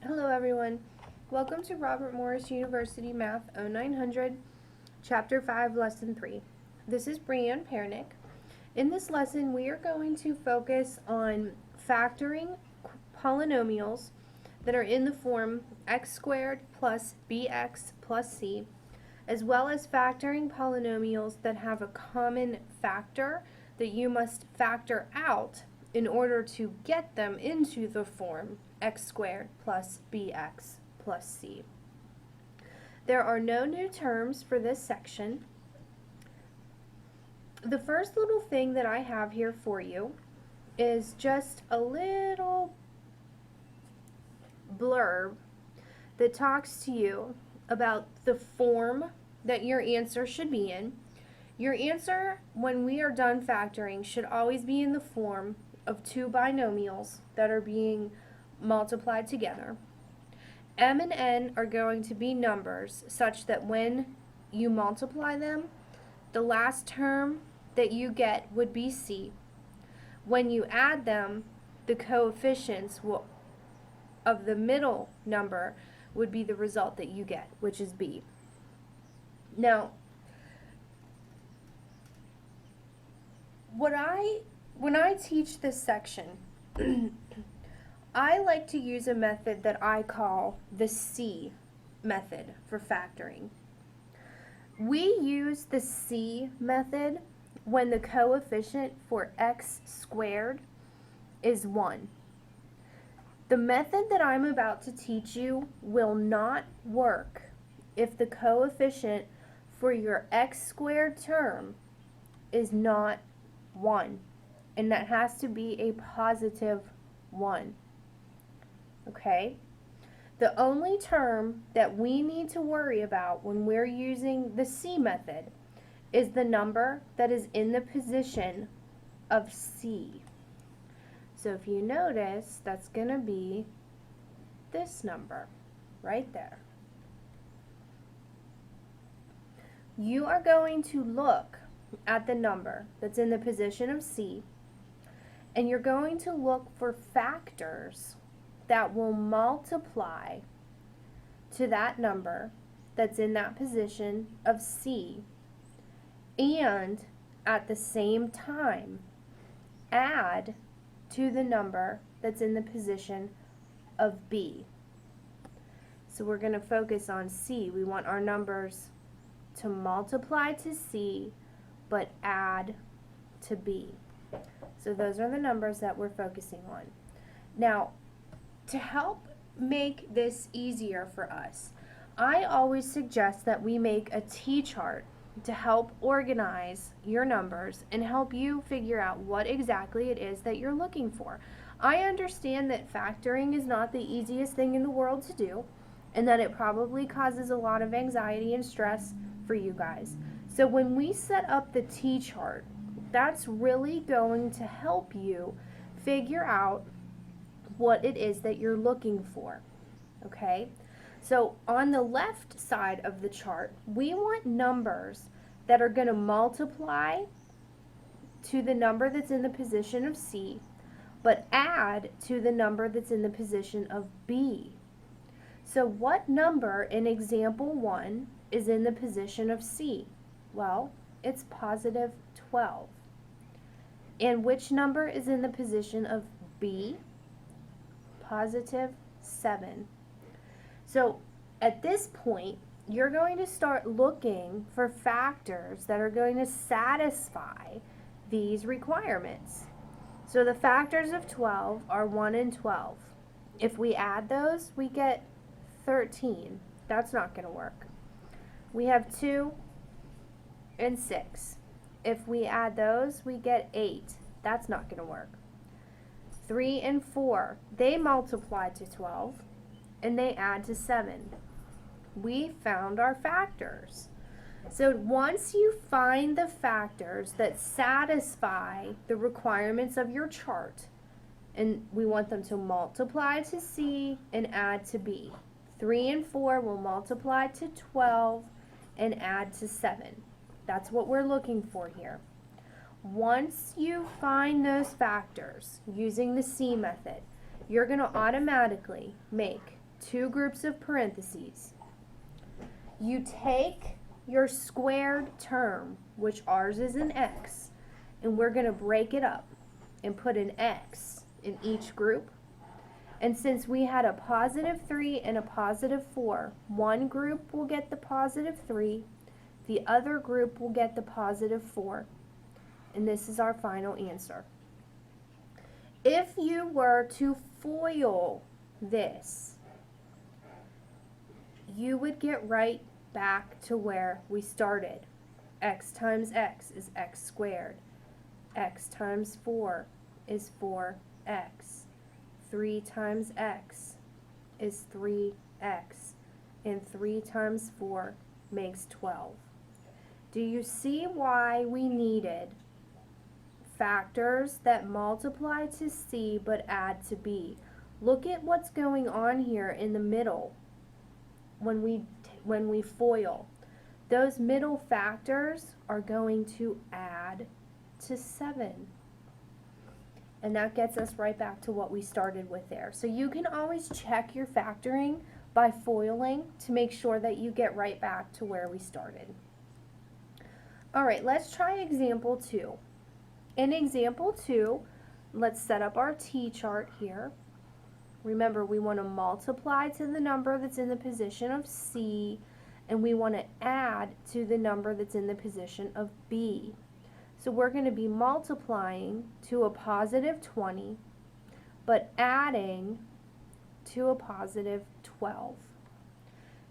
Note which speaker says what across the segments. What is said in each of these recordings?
Speaker 1: Hello everyone. Welcome to Robert Morris University Math 0900, Chapter 5, Lesson 3. This is Brianne Pernick. In this lesson, we are going to focus on factoring polynomials that are in the form x squared plus bx plus c, as well as factoring polynomials that have a common factor that you must factor out in order to get them into the form x squared plus bx plus c. There are no new terms for this section. The first little thing that I have here for you is just a little blurb that talks to you about the form that your answer should be in. Your answer, when we are done factoring, should always be in the form of two binomials that are being multiplied together. M and N are going to be numbers such that when you multiply them, the last term that you get would be C. When you add them, the coefficients of the middle number would be the result that you get, which is B. Now, when I teach this section, I like to use a method that I call the C method for factoring. We use the C method when the coefficient for x squared is 1. The method that I'm about to teach you will not work if the coefficient for your x squared term is not 1, and that has to be a positive 1. Okay? The only term that we need to worry about when we're using the C method is the number that is in the position of C. So if you notice, that's going to be this number right there. You are going to look at the number that's in the position of C, and you're going to look for factors that will multiply to that number that's in that position of C, and at the same time add to the number that's in the position of B. So we're going to focus on C. We want our numbers to multiply to C but add to B. So those are the numbers that we're focusing on. Now, to help make this easier for us, I always suggest that we make a T-chart to help organize your numbers and help you figure out what exactly it is that you're looking for. I understand that factoring is not the easiest thing in the world to do, and that it probably causes a lot of anxiety and stress for you guys. So when we set up the T-chart, that's really going to help you figure out what it is that you're looking for, okay? So on the left side of the chart, we want numbers that are going to multiply to the number that's in the position of C, but add to the number that's in the position of B. So what number in example 1 is in the position of C? Well, it's positive 12. And which number is in the position of B? Positive 7. So at this point, you're going to start looking for factors that are going to satisfy these requirements. So the factors of 12 are 1 and 12. If we add those, we get 13. That's not going to work. We have 2 and 6. If we add those, we get 8. That's not going to work. 3 and 4, they multiply to 12, and they add to 7. We found our factors. So once you find the factors that satisfy the requirements of your chart, and we want them to multiply to C and add to B. 3 and 4 will multiply to 12 and add to 7. That's what we're looking for here. Once you find those factors using the C method, you're going to automatically make two groups of parentheses. You take your squared term, which ours is an x, and we're going to break it up and put an x in each group. And since we had a positive 3 and a positive 4, one group will get the positive 3, the other group will get the positive 4. And this is our final answer. If you were to FOIL this, you would get right back to where we started. X times x is x squared. X times 4 is 4x. 3 times x is 3x. And 3 times 4 makes 12. Do you see why we needed factors that multiply to c but add to b? Look at what's going on here in the middle when we FOIL. Those middle factors are going to add to 7. And that gets us right back to what we started with there. So you can always check your factoring by FOILing to make sure that you get right back to where we started. All right, let's try example 2. In example 2, let's set up our t-chart here. Remember, we want to multiply to the number that's in the position of C, and we want to add to the number that's in the position of B. So we're going to be multiplying to a positive 20, but adding to a positive 12.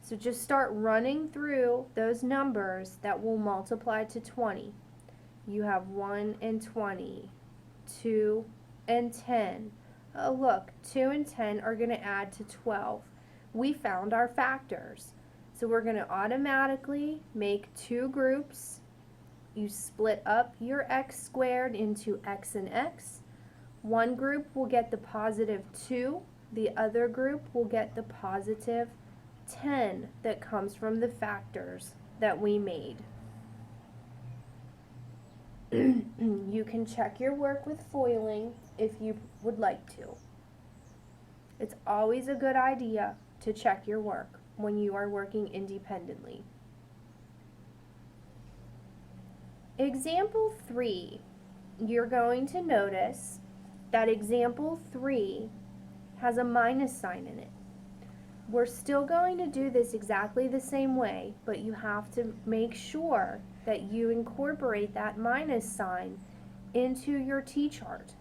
Speaker 1: So just start running through those numbers that will multiply to 20. You have 1 and 20, 2 and 10. Oh look, 2 and 10 are going to add to 12. We found our factors. So we're going to automatically make two groups. You split up your x squared into x and x. One group will get the positive 2. The other group will get the positive 10 that comes from the factors that we made. You can check your work with FOILing if you would like to. It's always a good idea to check your work when you are working independently. Example 3, you're going to notice that example 3 has a minus sign in it. We're still going to do this exactly the same way, but you have to make sure that you incorporate that minus sign into your t-chart.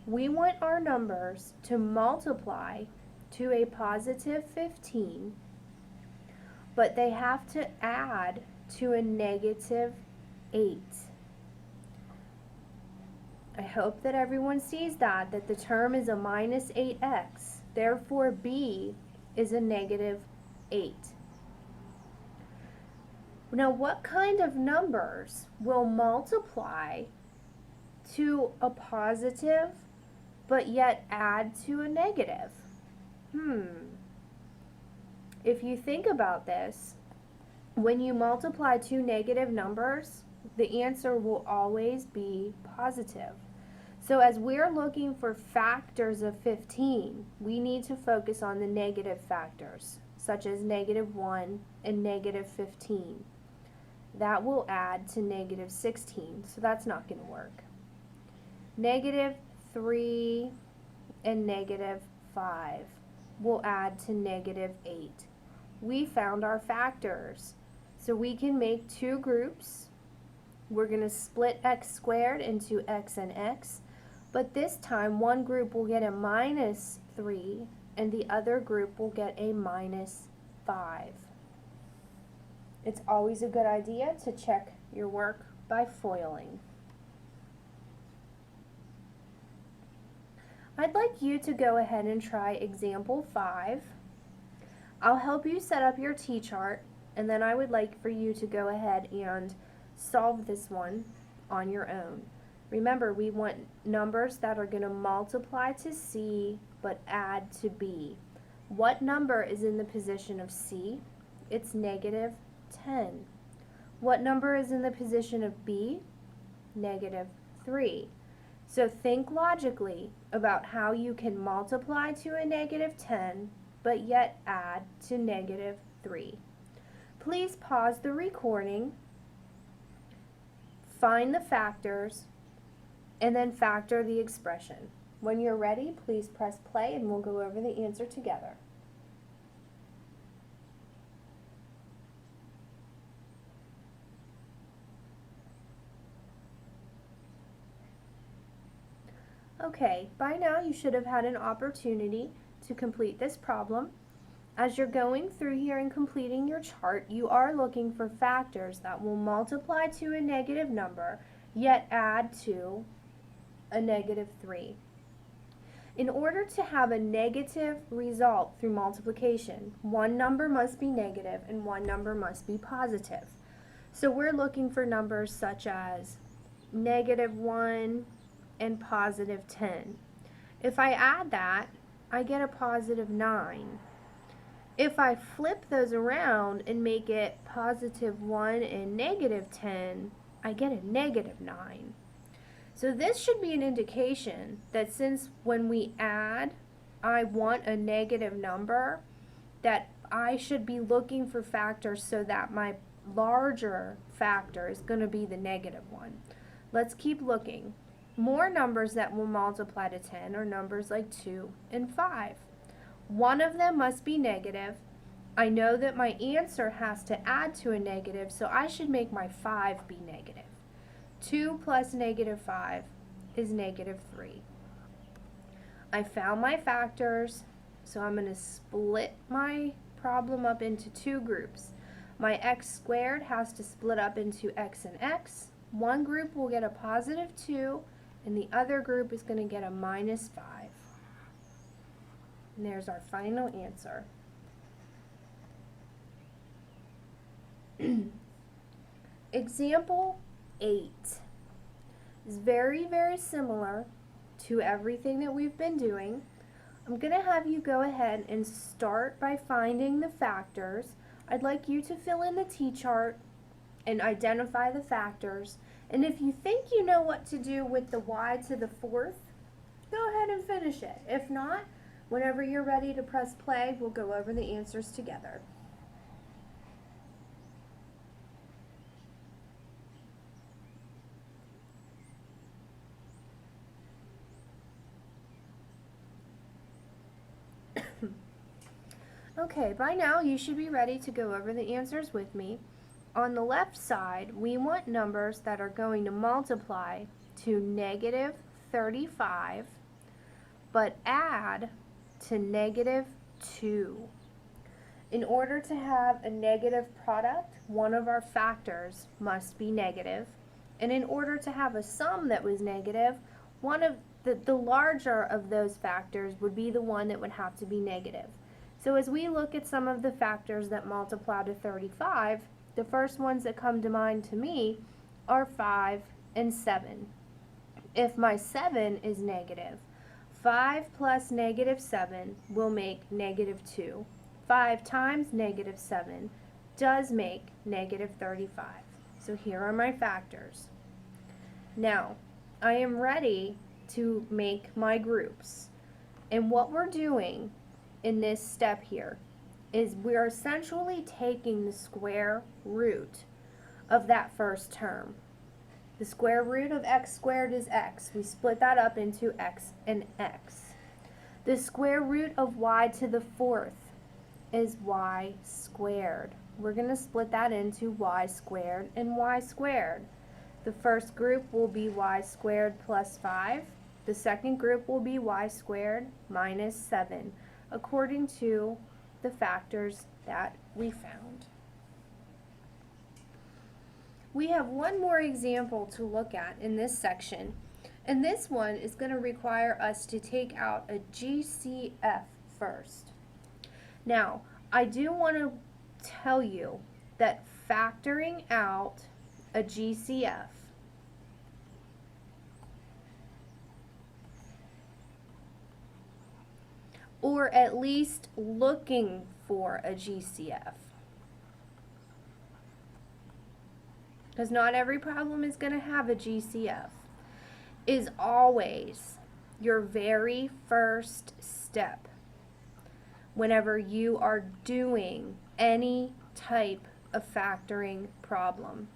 Speaker 1: We want our numbers to multiply to a positive 15, but they have to add to a negative 8. I hope that everyone sees that the term is a minus 8x. Therefore, b is a negative 8. Now, what kind of numbers will multiply to a positive but yet add to a negative? If you think about this, when you multiply two negative numbers, the answer will always be positive. So as we're looking for factors of 15, we need to focus on the negative factors, such as negative 1 and negative 15. That will add to negative 16, so that's not going to work. Negative 3 and negative 5 will add to negative 8. We found our factors, so we can make two groups. We're going to split x squared into x and x, but this time one group will get a minus 3 and the other group will get a minus 5. It's always a good idea to check your work by FOILing. I'd like you to go ahead and try example 5. I'll help you set up your t-chart, and then I would like for you to go ahead and solve this one on your own. Remember, we want numbers that are going to multiply to C but add to B. What number is in the position of C? It's negative 10. What number is in the position of B? Negative 3. So think logically about how you can multiply to a negative 10 but yet add to negative 3. Please pause the recording, find the factors, and then factor the expression. When you're ready, please press play and we'll go over the answer together. Okay, by now you should have had an opportunity to complete this problem. As you're going through here and completing your chart, you are looking for factors that will multiply to a negative number, yet add to a negative 3. In order to have a negative result through multiplication, one number must be negative and one number must be positive. So we're looking for numbers such as negative 1 and positive 10. If I add that, I get a positive 9. If I flip those around and make it positive 1 and negative 10, I get a negative 9. So this should be an indication that since when we add, I want a negative number, that I should be looking for factors so that my larger factor is going to be the negative one. Let's keep looking. More numbers that will multiply to 10 are numbers like 2 and 5. One of them must be negative. I know that my answer has to add to a negative, so I should make my 5 be negative. 2 plus negative 5 is negative 3. I found my factors, so I'm going to split my problem up into two groups. My x squared has to split up into x and x. One group will get a positive 2, and the other group is going to get a minus 5. And there's our final answer. Example 8 is very, very similar to everything that we've been doing. I'm going to have you go ahead and start by finding the factors. I'd like you to fill in the t-chart and identify the factors. And if you think you know what to do with the y to the 4th, go ahead and finish it. If not, whenever you're ready to press play, we'll go over the answers together. Okay, by now you should be ready to go over the answers with me. On the left side, we want numbers that are going to multiply to negative 35, but add to negative 2. In order to have a negative product, one of our factors must be negative. And in order to have a sum that was negative, one of the larger of those factors would be the one that would have to be negative. So as we look at some of the factors that multiply to 35, the first ones that come to mind to me are 5 and 7. If my 7 is negative, 5 plus negative 7 will make negative 2. 5 times negative 7 does make negative 35. So here are my factors. Now, I am ready to make my groups. And what we're doing in this step here is we're essentially taking the square root of that first term. The square root of x squared is x. We split that up into x and x. The square root of y to the 4th is y squared. We're going to split that into y squared and y squared. The first group will be y squared plus 5. The second group will be y squared minus 7, according to the factors that we found. We have one more example to look at in this section, and this one is going to require us to take out a GCF first. Now, I do want to tell you that factoring out a GCF or at least looking for a GCF, because not every problem is going to have a GCF, is always your very first step. whenever you are doing any type of factoring problem.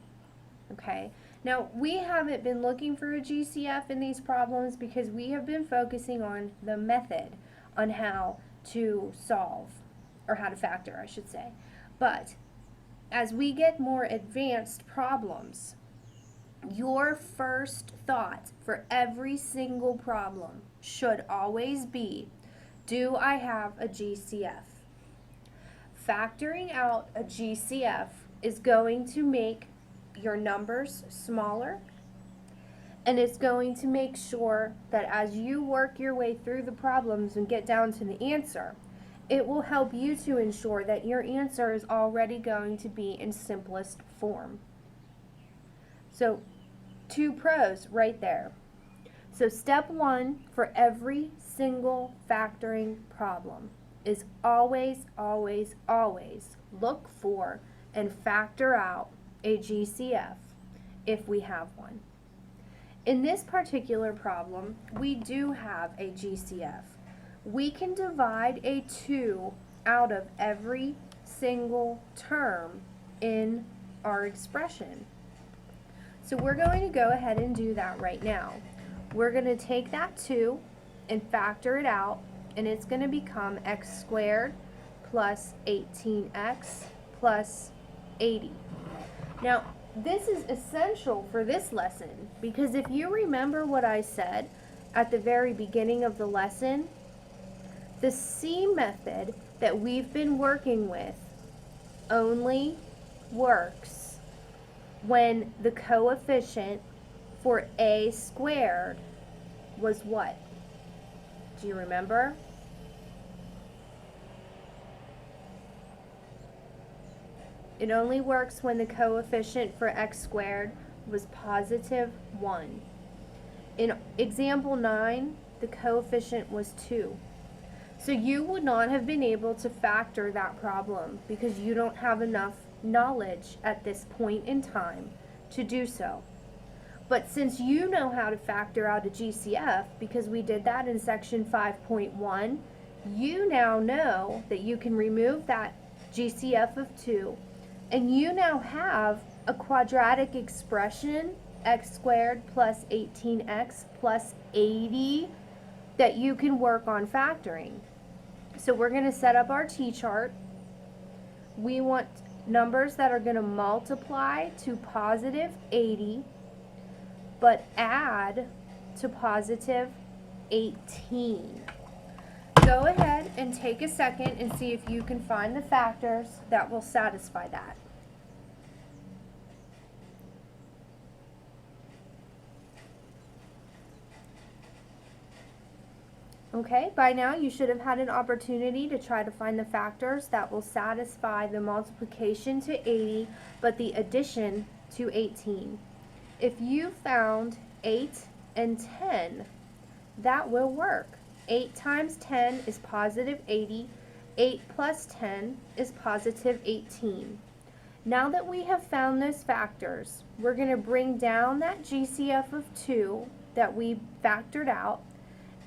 Speaker 1: Okay, now we haven't been looking for a GCF in these problems because we have been focusing on the method, on how to solve, or how to factor, I should say. But as we get more advanced problems, your first thought for every single problem should always be, do I have a GCF? Factoring out a GCF is going to make your numbers smaller, and it's going to make sure that as you work your way through the problems and get down to the answer, it will help you to ensure that your answer is already going to be in simplest form. So 2 pros right there. So step 1 for every single factoring problem is always, always, always look for and factor out a GCF if we have one. In this particular problem, we do have a GCF. We can divide a 2 out of every single term in our expression. So we're going to go ahead and do that right now. We're going to take that 2 and factor it out, and it's going to become x squared plus 18x plus 80. Now, this is essential for this lesson because if you remember what I said at the very beginning of the lesson, the C method that we've been working with only works when the coefficient for a squared was what? Do you remember? It only works when the coefficient for x squared was positive 1. In example 9, the coefficient was 2. So you would not have been able to factor that problem because you don't have enough knowledge at this point in time to do so. But since you know how to factor out a GCF, because we did that in section 5.1, you now know that you can remove that GCF of 2, and you now have a quadratic expression, x squared plus 18x plus 80, that you can work on factoring. So we're going to set up our T-chart. We want numbers that are going to multiply to positive 80, but add to positive 18. Go ahead and take a second and see if you can find the factors that will satisfy that. Okay, by now you should have had an opportunity to try to find the factors that will satisfy the multiplication to 80, but the addition to 18. If you found 8 and 10, that will work. 8 times 10 is positive 80. 8 plus 10 is positive 18. Now that we have found those factors, we're going to bring down that GCF of 2 that we factored out,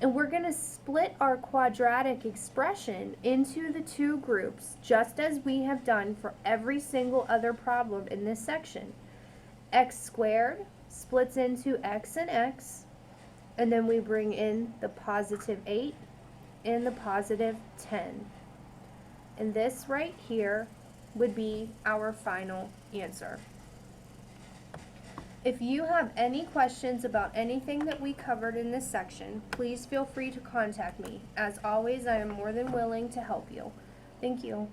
Speaker 1: and we're going to split our quadratic expression into the 2 groups, just as we have done for every single other problem in this section. X squared splits into x and x, and then we bring in the positive 8 and the positive 10. And this right here would be our final answer. If you have any questions about anything that we covered in this section, please feel free to contact me. As always, I am more than willing to help you. Thank you.